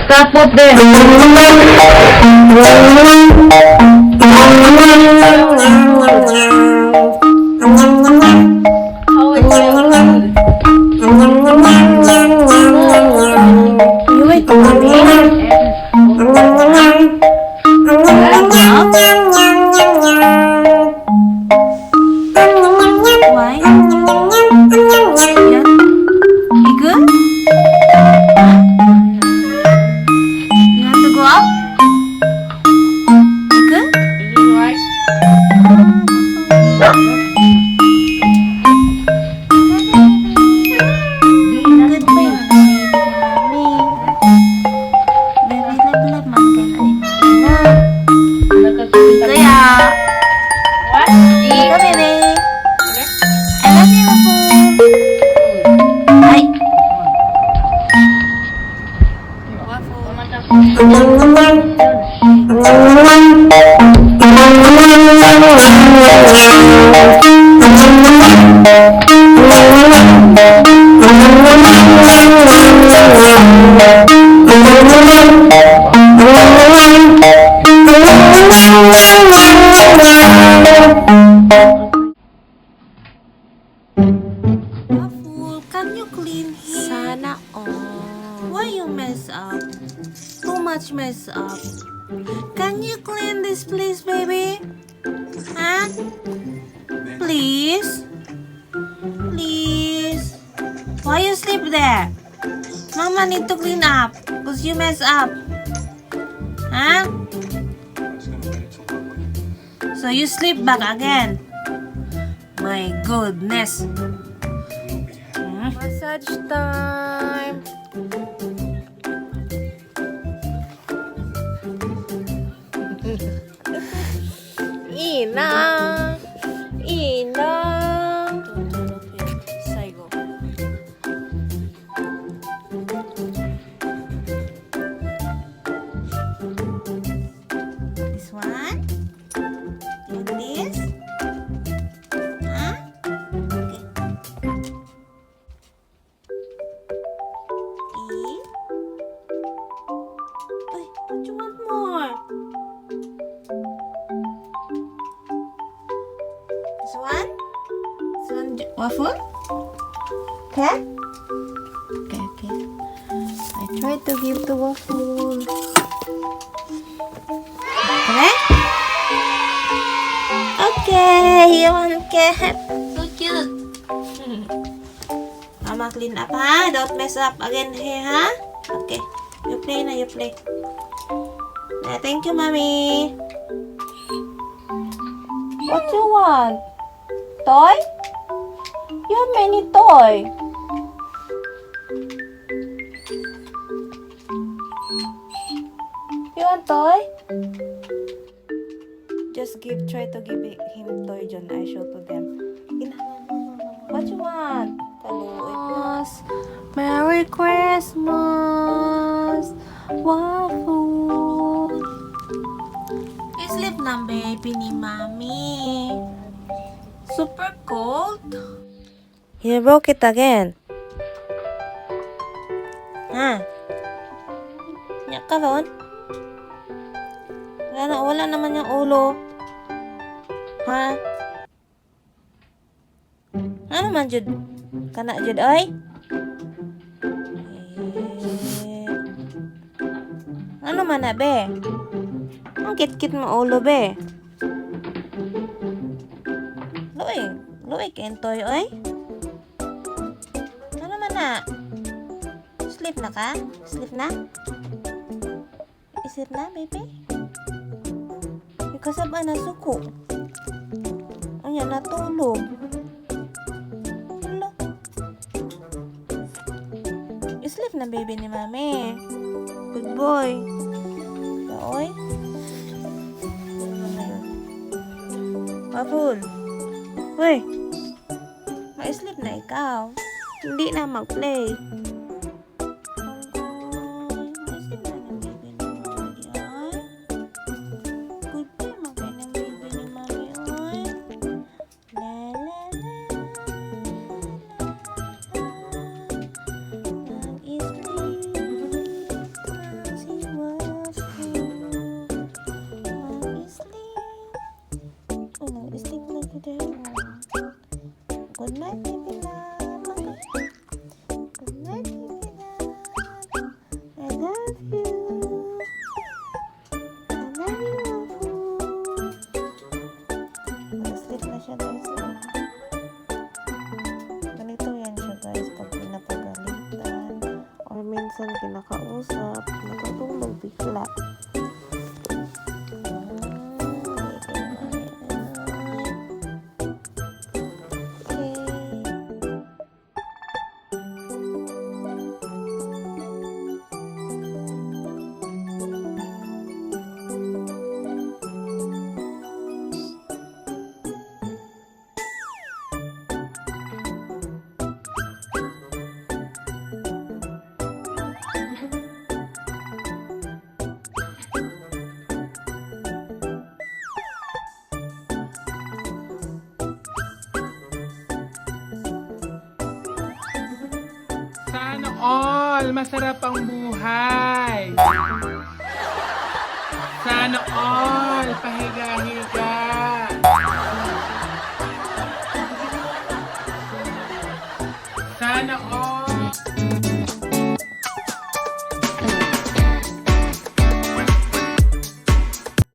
Tapos din. Why? Yeah. You good? You want to go up? You good? Good boy. Mommy. Baby, love man ka na ni Mami na. Kaya. Hindi kami ni. I love you, Waffle. Ay. Waffle, can you clean here? Sana all. Why you mess up? Too much mess up. Can you clean this please, baby? Huh? Please? Please? Why you sleep there? Mama need to clean up because you mess up. Huh? So you sleep back again. My goodness. Massage time. Ina. Ina. 最後。This one? And this? Huh? Okay. Eat. Ay, don't you want more? This one? This one, waffle? Okay? Okay, okay. I try to give the waffle. Okay? Okay, you want cat? So cute. Mama clean up, ha? Don't mess up again here, ha? Okay. You play na, you play. Thank you, mommy. What you want? Toy? You have many toy. You want toy? Just try to give him toy, John. I show to them. What you want? Merry Christmas, Waffle. Sleep na, baby ni Mommy. Super cold. You broke it again. Ha? Nya ka ron? Wala naman yung ulo. Ha? Ano man, Jud? Kana, Jud, oy? Ano man na, be? Ang kit-kit mo ulo, be? Luwi, kentoy, oy? Ano man na? Sleep na ka? Sleep na? Sleep na, baby? Ikasaba na suko. Ano natulog? Hello? Sleep na baby ni mami. Good boy. Oy. Ano na yun? Waffle. Uy. Ma-sleep na ikaw. Hindi na mag-play. Ma-sleep na ng baby ni mami. Ay. Good boy. Magay ng baby ni mami. Ay. La la la. Good night, baby love. Good night, baby love. I love you. I love you, Waffle. Nag-sleep na siya, guys. Ganito yan siya, guys, pag pinapagalitan or minsan kinakausap, natutulog bigla. Sana all masarap ang buhay. Sana all pahiga-higa.